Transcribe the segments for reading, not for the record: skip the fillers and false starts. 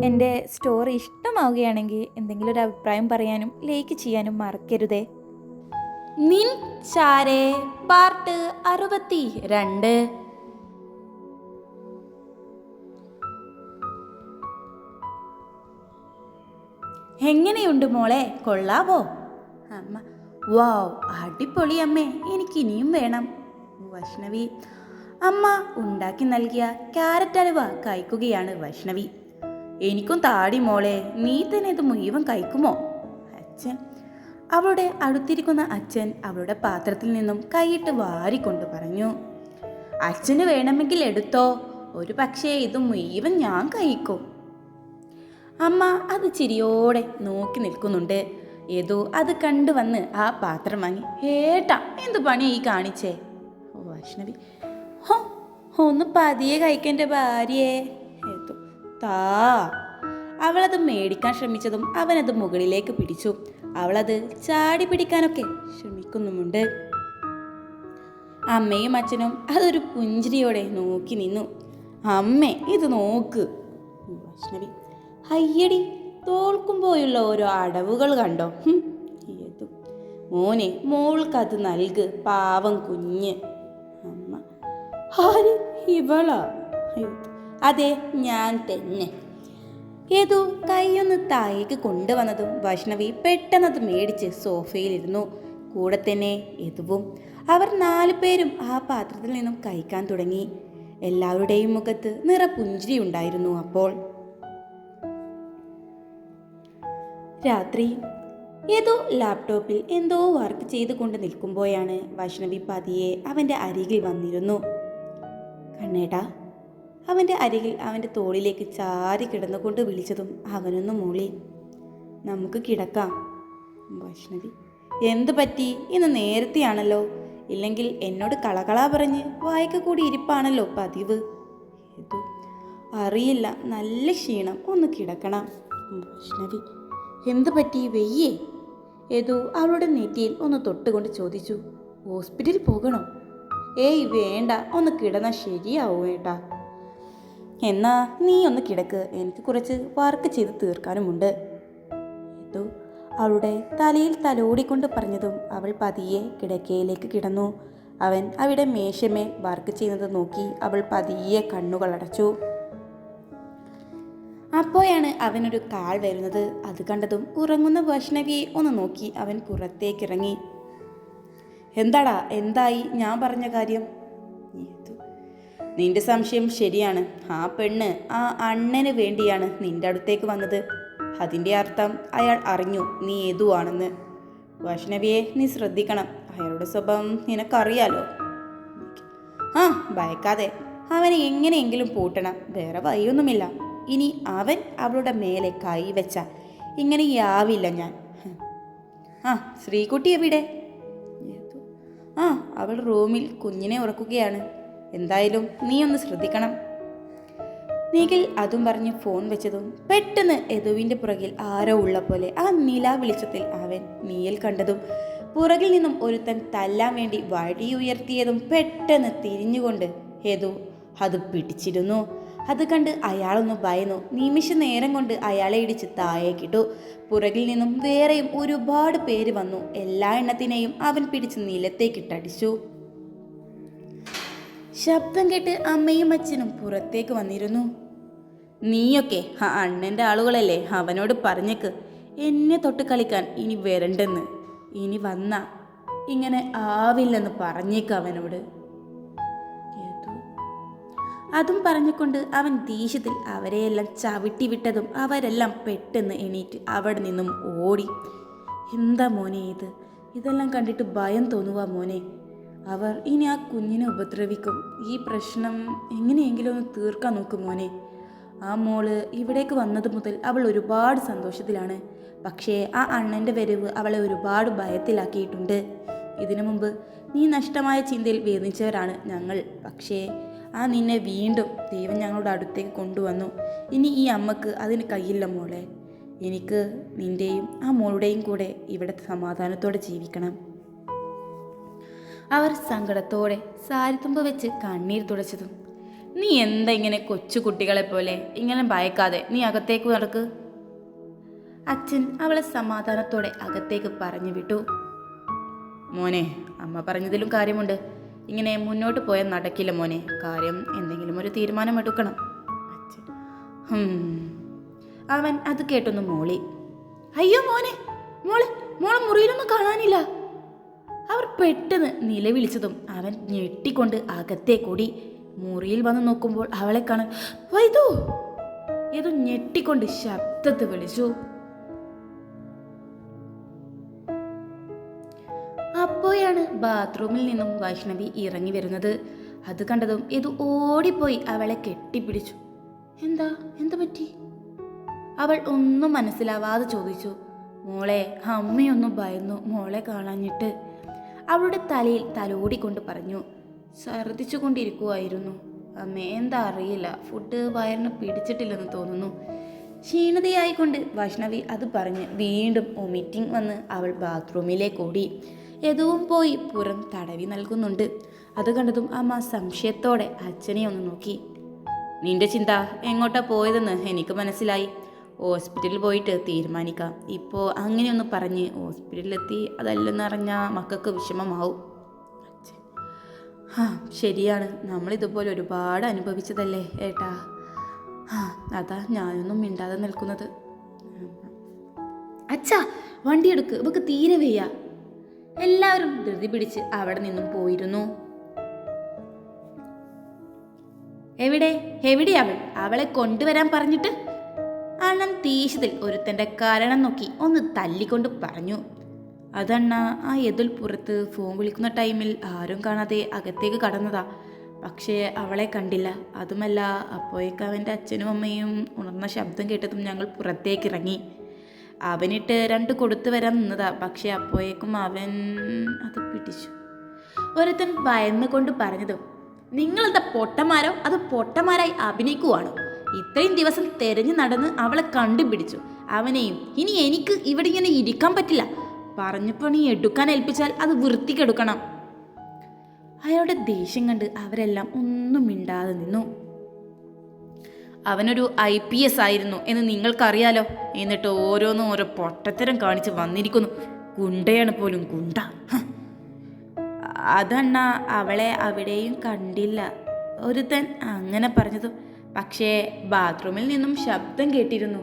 എൻ്റെ സ്റ്റോറി ഇഷ്ടമാവുകയാണെങ്കിൽ എന്തെങ്കിലും ഒരു അഭിപ്രായം പറയാനും ലൈക്ക് ചെയ്യാനും മറക്കരുതേ. നിൻ ചാരേ പാർട്ട് 62. എങ്ങനെയുണ്ട് മോളെ, കൊള്ളാവോ? അമ്മ: വാവ്, അടിപൊളി അമ്മേ, എനിക്കിനിയും വേണം. വൈഷ്ണവി: അമ്മ ഉണ്ടാക്കി നൽകിയ ക്യാരറ്റ് ഹൽവ കഴിക്കുകയാണ് വൈഷ്ണവി. എനിക്കും താടി മോളെ, നീ തന്നെ ഇത് മുഴുവൻ കഴിക്കുമോ? അച്ഛൻ: അവളുടെ അടുത്തിരിക്കുന്ന അച്ഛൻ അവളുടെ പാത്രത്തിൽ നിന്നും കൈയിട്ട് വാരിക്കൊണ്ട് പറഞ്ഞു: അച്ഛന് വേണമെങ്കിൽ എടുത്തോ, ഒരു പക്ഷേ ഇത് മുഴുവൻ ഞാൻ കഴിക്കും. അമ്മ അത് ചിരിയോടെ നോക്കി നിൽക്കുന്നുണ്ട്. ഏതോ അത് കണ്ടുവന്ന് ആ പാത്രം വാങ്ങി: ഏട്ടാ, എന്ത് പണിയായി കാണിച്ചേ? വൈഷ്ണവി: ഹോ, ഒന്ന് പതിയെ കഴിക്കേണ്ട ഭാര്യയെ. ഏതോ: താ. അവളത് മേടിക്കാൻ ശ്രമിച്ചതും അവനത് മുകളിലേക്ക് പിടിച്ചു. അവളത് ചാടി പിടിക്കാനൊക്കെ ശ്രമിക്കുന്നുമുണ്ട്. അമ്മയും അച്ഛനും അതൊരു പുഞ്ചിരിയോടെ നോക്കി നിന്നു. അമ്മേ, ഇത് നോക്ക്. വൈഷ്ണവി: അയ്യടി, തോൽക്കുമ്പോഴുള്ള ഓരോ അടവുകൾ കണ്ടോ? ഏതു മോനെ, മോൾക്കത് നൽക്, പാവം കുഞ്ഞ്. അമ്മ: ആര്, ഇവളാ? അതെ, ഞാൻ തന്നെ. ഏതു കൈയൊന്ന് താഴേക്ക് കൊണ്ടുവന്നതും വൈഷ്ണവി പെട്ടെന്നത് മേടിച്ച് സോഫയിലിരുന്നു. കൂടെ തന്നെ യദുവും. അവർ 4 പേരും ആ പാത്രത്തിൽ നിന്നും കഴിക്കാൻ തുടങ്ങി. എല്ലാവരുടെയും മുഖത്ത് നിറപുഞ്ചിരി ഉണ്ടായിരുന്നു. അപ്പോൾ രാത്രി ഏതോ ലാപ്ടോപ്പിൽ എന്തോ വർക്ക് ചെയ്തുകൊണ്ട് നിൽക്കുമ്പോഴാണ് വൈഷ്ണവി പതിയെ അവൻ്റെ അരികിൽ വന്നിരുന്നു. കണ്ണേട്ടാ. അവൻ്റെ അരികിൽ അവൻ്റെ തോളിലേക്ക് ചാരി കിടന്നുകൊണ്ട് വിളിച്ചതും അവനൊന്ന് മൂളി. നമുക്ക് കിടക്കാം. വൈഷ്ണവി: എന്തു പറ്റി? ഇന്ന് നേരത്തെയാണല്ലോ. ഇല്ലെങ്കിൽ എന്നോട് കളകളാ പറഞ്ഞ് വായിക്ക കൂടി ഇരിപ്പാണല്ലോ പതിവ്. ഏതു: അറിയില്ല, നല്ല ക്ഷീണം, ഒന്ന് കിടക്കണം. വൈഷ്ണവി: എന്തു പറ്റി, വെയ്യേ? ഏതു അവളുടെ നെറ്റിയിൽ ഒന്ന് തൊട്ടുകൊണ്ട് ചോദിച്ചു. ഹോസ്പിറ്റലിൽ പോകണോ? ഏയ് വേണ്ട, ഒന്ന് കിടന്നാൽ ശരിയാവും ഏട്ടാ. എന്നാ നീ ഒന്ന് കിടക്ക്, എനിക്ക് കുറച്ച് വർക്ക് ചെയ്ത് തീർക്കാനുമുണ്ട്. ഏതു അവളുടെ തലയിൽ തലോടിക്കൊണ്ട് പറഞ്ഞതും അവൾ പതിയെ കിടക്കയിലേക്ക് കിടന്നു. അവൻ അവിടെ മേശമേൽ വർക്ക് ചെയ്യുന്നത് നോക്കി അവൾ പതിയെ കണ്ണുകളടച്ചു. അപ്പോഴാണ് അവനൊരു കാൾ വരുന്നത്. അത് കണ്ടതും ഉറങ്ങുന്ന വൈഷ്ണവിയെ ഒന്ന് നോക്കി അവൻ പുറത്തേക്കിറങ്ങി. എന്താടാ, എന്തായി ഞാൻ പറഞ്ഞ കാര്യം? നിന്റെ സംശയം ശരിയാണ്. ആ പെണ്ണ് ആ അണ്ണന് വേണ്ടിയാണ് നിന്റെ അടുത്തേക്ക് വന്നത്. അതിൻ്റെ അർത്ഥം അയാൾ അറിഞ്ഞു നീ ഏതുവാണെന്ന്. വൈഷ്ണവിയെ, നീ ശ്രദ്ധിക്കണം. അയാളുടെ സ്വഭാവം നിനക്കറിയാലോ. ആ, ഭയക്കാതെ. അവനെ എങ്ങനെയെങ്കിലും പൂട്ടണം, വേറെ വഴിയൊന്നുമില്ല. ഇനി അവൻ അവളുടെ മേലെ കൈവച്ച ഇങ്ങനെയാവില്ല ഞാൻ. ആ, ശ്രീകുട്ടി എവിടെ? ആ, അവൾ റൂമിൽ കുഞ്ഞിനെ ഉറക്കുകയാണ്. എന്തായാലും നീ ഒന്ന് ശ്രദ്ധിക്കണം. നിഖിൽ അതും പറഞ്ഞ് ഫോൺ വെച്ചതും പെട്ടെന്ന് യദുവിൻ്റെ പുറകിൽ ആരോ ഉള്ള പോലെ ആ നിലാ വെളിച്ചത്തിൽ അവൻ നീയൽ കണ്ടതും പുറകിൽ നിന്നും ഒരുത്തൻ തല്ലാൻ വേണ്ടി വടി ഉയർത്തിയതും പെട്ടെന്ന് തിരിഞ്ഞുകൊണ്ട് യദു അത് പിടിച്ചിരുന്നു. അത് കണ്ട് അയാളൊന്ന് ഭയന്നു. നിമിഷ നേരം കൊണ്ട് അയാളെ ഇടിച്ച് താഴേക്കിട്ടു. പുറകിൽ നിന്നും വേറെയും ഒരുപാട് പേര് വന്നു. എല്ലാ എണ്ണത്തിനെയും അവൻ പിടിച്ച് നിലത്തേക്കിട്ടടിച്ചു. ശബ്ദം കേട്ട് അമ്മയും അച്ഛനും പുറത്തേക്ക് വന്നിരുന്നു. നീയൊക്കെ ആ അണ്ണൻ്റെ ആളുകളല്ലേ, അവനോട് പറഞ്ഞേക്ക് എന്നെ തൊട്ട് കളിക്കാൻ ഇനി വരണ്ടെന്ന്. ഇനി വന്ന ഇങ്ങനെ ആവില്ലെന്ന് പറഞ്ഞേക്ക് അവനോട്. അതും പറഞ്ഞുകൊണ്ട് അവൻ ദേഷ്യത്തിൽ അവരെയെല്ലാം ചവിട്ടി വിട്ടതും അവരെല്ലാം പെട്ടെന്ന് എണീറ്റ് അവിടെ നിന്നും ഓടി. എന്താ മോനെ ഇത്? ഇതെല്ലാം കണ്ടിട്ട് ഭയം തോന്നുക മോനെ. അവർ ഇനി ആ കുഞ്ഞിനെ ഉപദ്രവിക്കും. ഈ പ്രശ്നം എങ്ങനെയെങ്കിലും ഒന്ന് തീർക്കാൻ നോക്കും മോനെ. ആ മോള് ഇവിടേക്ക് വന്നത് മുതൽ അവൾ ഒരുപാട് സന്തോഷത്തിലാണ്. പക്ഷേ ആ അണ്ണൻ്റെ വരവ് അവളെ ഒരുപാട് ഭയത്തിലാക്കിയിട്ടുണ്ട്. ഇതിനു മുമ്പ് നീ നഷ്ടമായ ചിന്തയിൽ വേദനിച്ചവരാണ് ഞങ്ങൾ. പക്ഷേ ആ നിന്നെ വീണ്ടും ദൈവം ഞങ്ങളുടെ അടുത്തേക്ക് കൊണ്ടുവന്നു. ഇനി ഈ അമ്മക്ക് അതിന് കഴിയില്ല മോളെ. എനിക്ക് നിൻ്റെയും ആ മോളുടെയും കൂടെ ഇവിടെ സമാധാനത്തോടെ ജീവിക്കണം. അവർ സങ്കടത്തോടെ സാരിത്തുമ്പ് വെച്ച് കണ്ണീർ തുടച്ചതും നീ എന്താ ഇങ്ങനെ കൊച്ചു കുട്ടികളെ പോലെ ഇങ്ങനെ ഭയക്കാതെ നീ അകത്തേക്ക് നടക്ക്. അച്ഛൻ അവളെ സമാധാനത്തോടെ അകത്തേക്ക് പറഞ്ഞു വിട്ടു. മോനെ, അമ്മ പറഞ്ഞതിലും കാര്യമുണ്ട്. ഇങ്ങനെ മുന്നോട്ട് പോയാൽ നടക്കില്ല മോനെ. കാര്യം എന്തെങ്കിലും ഒരു തീരുമാനം എടുക്കണം. അച്ഛൻ അവൻ അത് കേട്ടൊന്ന് മോളി. അയ്യോ മോനെ, മോളെ മുറിയിലൊന്നും കാണാനില്ല. അവർ പെട്ടെന്ന് നിലവിളിച്ചതും അവൻ ഞെട്ടിക്കൊണ്ട് അകത്തേക്കൂടി. മുറിയിൽ വന്ന് നോക്കുമ്പോൾ അവളെ കാണാൻ വൈദു ഏതോ ഞെട്ടിക്കൊണ്ട് ശബ്ദത്തിൽ വിളിച്ചു. അപ്പോഴാണ് ബാത്റൂമിൽ നിന്നും വൈഷ്ണവി ഇറങ്ങി വരുന്നത്. അത് കണ്ടതും ഏതു ഓടിപ്പോയി അവളെ കെട്ടിപ്പിടിച്ചു. എന്താ പറ്റി? അവൾ ഒന്നും മനസ്സിലാവാതെ ചോദിച്ചു. മോളെ, അമ്മയൊന്നും ഭയന്നു മോളെ കാണാഞ്ഞിട്ട്. അവളുടെ തലയിൽ തലോടിക്കൊണ്ട് പറഞ്ഞു. ഛർദിച്ചു കൊണ്ടിരിക്കുമായിരുന്നു അമ്മേ. എന്താ അറിയില്ല, ഫുഡ് വയറിന് പിടിച്ചിട്ടില്ലെന്ന് തോന്നുന്നു. ക്ഷീണതയായിക്കൊണ്ട് വൈഷ്ണവി അത് പറഞ്ഞ് വീണ്ടും വൊമിറ്റിംഗ് വന്ന് അവൾ ബാത്റൂമിലേക്ക് ഓടി. യദുവും പോയി പുറം തടവി നൽകുന്നുണ്ട്. അത് കണ്ടതും അമ്മ സംശയത്തോടെ അച്ഛനെ ഒന്ന് നോക്കി. നിന്റെ ചിന്ത എങ്ങോട്ടാ പോയതെന്ന് എനിക്ക് മനസ്സിലായി. ഹോസ്പിറ്റലിൽ പോയിട്ട് തീരുമാനിക്കാം. ഇപ്പോൾ അങ്ങനെയൊന്ന് പറഞ്ഞ് ഹോസ്പിറ്റലിലെത്തി അതല്ലെന്നറിഞ്ഞാൽ മക്കൾക്ക് വിഷമമാവും. ശരിയാണ്, നമ്മളിതുപോലെ ഒരുപാട് അനുഭവിച്ചതല്ലേ ഏട്ടാ. അതാ ഞാനൊന്നും മിണ്ടാതെ നിൽക്കുന്നത്. അച്ഛാ, വണ്ടി എടുക്ക്, ഇവക്ക് തീരെ വയ്യ. എല്ലാവരും ധൃതി പിടിച്ച് അവിടെ നിന്നും പോയിരുന്നു. എവിടെയാവൾ? അവളെ കൊണ്ടുവരാൻ പറഞ്ഞിട്ട്? അണ്ണൻ ദേഷ്യത്തിൽ ഒരുത്തൻ്റെ കാരണം നോക്കി ഒന്ന് തല്ലിക്കൊണ്ട് പറഞ്ഞു. അതണ്ണ, ആ യദുൽ പുറത്ത് ഫോൺ വിളിക്കുന്ന ടൈമിൽ ആരും കാണാതെ അകത്തേക്ക് കടന്നതാ. പക്ഷേ അവളെ കണ്ടില്ല. അതുമല്ല, അപ്പോഴേക്ക് അവൻ്റെ അച്ഛനും അമ്മയും ഉണർന്ന ശബ്ദം കേട്ടതും ഞങ്ങൾ പുറത്തേക്ക് ഇറങ്ങി. അവനിട്ട് 2 കൊടുത്തു വരാൻ നിന്നതാ. പക്ഷെ അപ്പോഴേക്കും അവൻ അത് പിടിച്ചു. ഒരുത്തൻ ഭയന്നുകൊണ്ട് പറഞ്ഞതും, നിങ്ങളെന്താ പൊട്ടന്മാരോ അത് പൊട്ടന്മാരായി അഭിനയിക്കുവാണോ? ഇത്രയും ദിവസം തെരഞ്ഞു നടന്ന് അവളെ കണ്ടുപിടിച്ചു. അവനെയും ഇനി എനിക്ക് ഇവിടെ ഇങ്ങനെ ഇരിക്കാൻ പറ്റില്ല. പറഞ്ഞപ്പോൾ നീ എടുക്കാൻ ഏൽപ്പിച്ചാൽ അത് വൃത്തിക്കെടുക്കണം. അയാളുടെ ദേഷ്യം കണ്ട് അവരെല്ലാം ഒന്നും മിണ്ടാതെ നിന്നു. അവനൊരു IPS ആയിരുന്നു എന്ന് നിങ്ങൾക്കറിയാലോ. എന്നിട്ട് ഓരോ പൊട്ടത്തരം കാണിച്ച് വന്നിരിക്കുന്നു. ഗുണ്ടയാണ് പോലും, ഗുണ്ട. അതണ്ണ, അവളെ അവിടെയും കണ്ടില്ല. ഒരുത്തൻ അങ്ങനെ പറഞ്ഞതു. പക്ഷേ ബാത്റൂമിൽ നിന്നും ശബ്ദം കേട്ടിരുന്നു.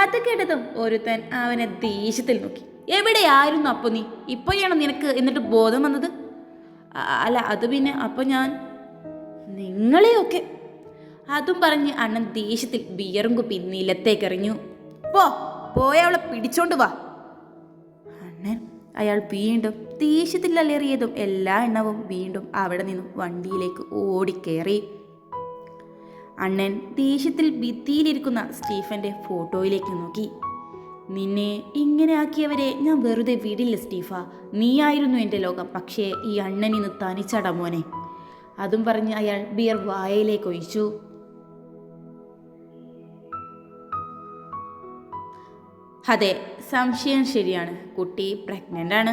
അത് കേട്ടതും ഒരുത്തൻ അവനെ ദേഷ്യത്തിൽ നോക്കി. എവിടെയായിരുന്നു അപ്പോൾ നീ? ഇപ്പോഴാണോ നിനക്ക് എന്നിട്ട് ബോധം വന്നത്? അല്ല, അത് പിന്നെ അപ്പോൾ ഞാൻ നിങ്ങളെയൊക്കെ. അതും പറഞ്ഞ് അണ്ണൻ ദേഷ്യത്തിൽ ബിയറും കുപ്പി നിലത്തേക്ക് എറിഞ്ഞു. പോയ അവളെ പിടിച്ചോണ്ട് വാ. അണ്ണൻ അയാൾ വീണ്ടും ദേഷ്യത്തിൽ അലറിയതും എല്ലാ എണ്ണവും വീണ്ടും അവിടെ നിന്നും വണ്ടിയിലേക്ക് ഓടിക്കേറി. അണ്ണൻ ദേഷ്യത്തിൽ ഭിത്തിയിലിരിക്കുന്ന സ്റ്റീഫന്റെ ഫോട്ടോയിലേക്ക് നോക്കി. നിന്നെ ഇങ്ങനെ ആക്കിയവരെ ഞാൻ വെറുതെ വിടില്ല സ്റ്റീഫ. നീയായിരുന്നു എൻ്റെ ലോകം. പക്ഷേ ഈ അണ്ണൻ ഇന്ന് തനിച്ചട മോനെ. അതും പറഞ്ഞ് അയാൾ ബിയർ വായയിലേക്ക് ഒഴിച്ചു. അതെ, സംശയം ശരിയാണ്. കുട്ടി പ്രഗ്നൻ്റ് ആണ്.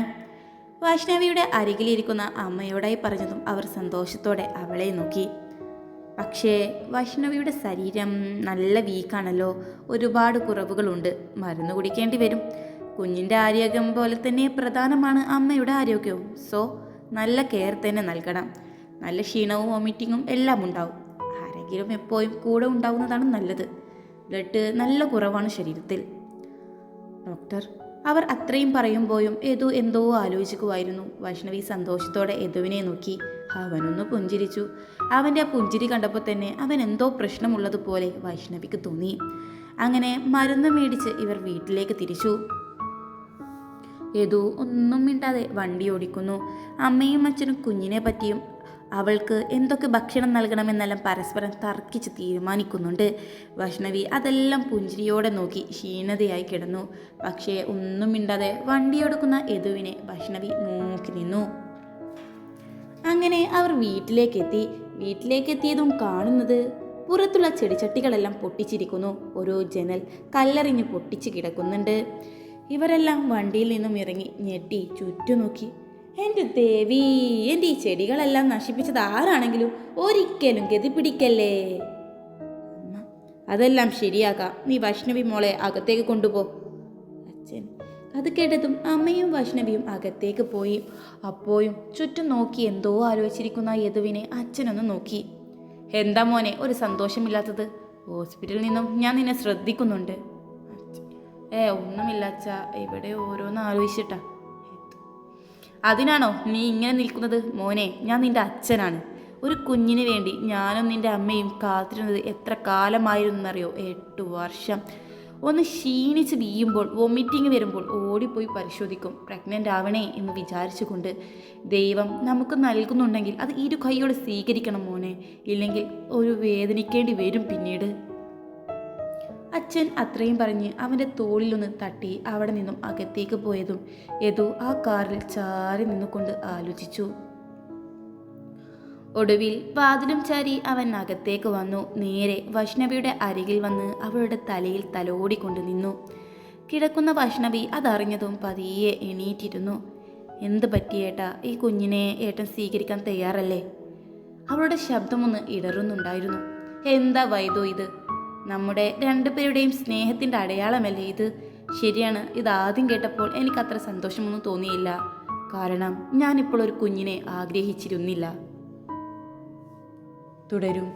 വൈഷ്ണവിയുടെ അരികിലിരിക്കുന്ന അമ്മയോടായി പറഞ്ഞതും അവർ സന്തോഷത്തോടെ അവളെ നോക്കി. പക്ഷേ വൈഷ്ണവിയുടെ ശരീരം നല്ല വീക്കാണല്ലോ. ഒരുപാട് കുറവുകളുണ്ട്. മരുന്ന് കുടിക്കേണ്ടി വരും. കുഞ്ഞിൻ്റെ ആരോഗ്യം പോലെ തന്നെ പ്രധാനമാണ് അമ്മയുടെ ആരോഗ്യവും. സോ നല്ല കെയർ തന്നെ നൽകണം. നല്ല ക്ഷീണവും വോമിറ്റിങ്ങും എല്ലാം ഉണ്ടാവും. ആരെങ്കിലും എപ്പോഴും കൂടെ ഉണ്ടാവുന്നതാണ് നല്ലത്. ബ്ലഡ് നല്ല കുറവാണ് ശരീരത്തിൽ. ഡോക്ടർ, അവർ അത്രയും പറയുമ്പോഴും യദു എന്തോ ആലോചിക്കുമായിരുന്നു. വൈഷ്ണവി സന്തോഷത്തോടെ യദുവിനെ നോക്കി. അവനൊന്ന് പുഞ്ചിരിച്ചു. അവൻ്റെ ആ പുഞ്ചിരി കണ്ടപ്പോൾ തന്നെ അവൻ എന്തോ പ്രശ്നമുള്ളതുപോലെ വൈഷ്ണവിക്ക് തോന്നി. അങ്ങനെ മരുന്ന് മേടിച്ച് ഇവർ വീട്ടിലേക്ക് തിരിച്ചു. യദു ഒന്നും മിണ്ടാതെ വണ്ടി ഓടിക്കുന്നു. അമ്മയും അച്ഛനും കുഞ്ഞിനെ പറ്റിയും അവൾക്ക് എന്തൊക്കെ ഭക്ഷണം നൽകണമെന്നെല്ലാം പരസ്പരം തർക്കിച്ച് തീരുമാനിക്കുന്നുണ്ട്. വൈഷ്ണവി അതെല്ലാം പുഞ്ചിരിയോടെ നോക്കി ക്ഷീണതയായി കിടന്നു. പക്ഷേ ഒന്നും മിണ്ടാതെ വണ്ടിയോടുക്കുന്ന യദുവിനെ വൈഷ്ണവി നോക്കി നിന്നു. അങ്ങനെ അവർ വീട്ടിലേക്കെത്തിയതും കാണുന്നത് പുറത്തുള്ള ചെടിച്ചട്ടികളെല്ലാം പൊട്ടിച്ചിരിക്കുന്നു. ഓരോ ജനൽ കല്ലെറിഞ്ഞ് പൊട്ടിച്ച് കിടക്കുന്നുണ്ട്. ഇവരെല്ലാം വണ്ടിയിൽ നിന്നും ഇറങ്ങി ഞെട്ടി ചുറ്റും നോക്കി. എൻ്റെ ദേവി, എൻ്റെ ഈ ചെടികളെല്ലാം നശിപ്പിച്ചത് ആരാണെങ്കിലും ഒരിക്കലും ഗതി പിടിക്കല്ലേ. അതെല്ലാം ശരിയാക്കാം, നീ വൈഷ്ണവി മോളെ അകത്തേക്ക് കൊണ്ടുപോ. അച്ഛൻ അത് കേട്ടതും അമ്മയും വൈഷ്ണവിയും അകത്തേക്ക് പോയി. അപ്പോഴും ചുറ്റും നോക്കി എന്തോ ആലോചിച്ചിരിക്കുന്ന യദുവിനെ അച്ഛനൊന്ന് നോക്കി. എന്താ മോനെ ഒരു സന്തോഷമില്ലാത്തത്? ഹോസ്പിറ്റലിൽ നിന്നും ഞാൻ നിന്നെ ശ്രദ്ധിക്കുന്നുണ്ട്. ഒന്നുമില്ല അച്ഛാ, ഇവിടെ ഓരോന്ന് ആലോചിച്ചിട്ടാ. അതിനാണോ നീ ഇങ്ങനെ നിൽക്കുന്നത്? മോനെ, ഞാൻ നിന്റെ അച്ഛനാണ്. ഒരു കുഞ്ഞിന് വേണ്ടി ഞാനും നിന്റെ അമ്മയും കാത്തിരുന്നത് എത്ര കാലമായിരുന്നറിയോ? 8 വർഷം. ഒന്ന് ക്ഷീണിച്ച് വീഴുമ്പോൾ, വൊമിറ്റിങ് വരുമ്പോൾ ഓടിപ്പോയി പരിശോധിക്കും. പ്രഗ്നൻ്റ് ആവണേ എന്ന് വിചാരിച്ചുകൊണ്ട് ദൈവം നമുക്ക് നൽകുന്നുണ്ടെങ്കിൽ അത് ഇരു കൈയോടെ സ്വീകരിക്കണം മോനെ, ഇല്ലെങ്കിൽ ഒരു വേദനിക്കേണ്ടി വരും പിന്നീട്. അച്ഛൻ അത്രയും പറഞ്ഞ് അവൻ്റെ തോളിലൊന്ന് തട്ടി അവിടെ നിന്നും അകത്തേക്ക് പോയതും യദു ആ കാറിൽ ചാരി നിന്നുകൊണ്ട് ആലോചിച്ചു. ഒടുവിൽ വാതിലും ചാരി അവൻ അകത്തേക്ക് വന്നു. നേരെ വൈഷ്ണവിയുടെ അരികിൽ വന്ന് അവളുടെ തലയിൽ തലോടിക്കൊണ്ട് നിന്നു. കിടക്കുന്ന വൈഷ്ണവി അതറിഞ്ഞതും പതിയെ എണീറ്റിരുന്നു. എന്ത് പറ്റിയേട്ടാ, ഈ കുഞ്ഞിനെ ഏട്ടൻ സ്വീകരിക്കാൻ തയ്യാറല്ലേ? അവളുടെ ശബ്ദമൊന്ന് ഇടറുന്നുണ്ടായിരുന്നു. എന്താ വൈദോ ഇത്? നമ്മുടെ രണ്ടുപേരുടെയും സ്നേഹത്തിൻ്റെ അടയാളമല്ലേ ഇത്? ശരിയാണ്, ഇതാദ്യം കേട്ടപ്പോൾ എനിക്കത്ര സന്തോഷമൊന്നും തോന്നിയില്ല. കാരണം ഞാനിപ്പോൾ ഒരു കുഞ്ഞിനെ ആഗ്രഹിച്ചിരുന്നില്ല. തുടരും.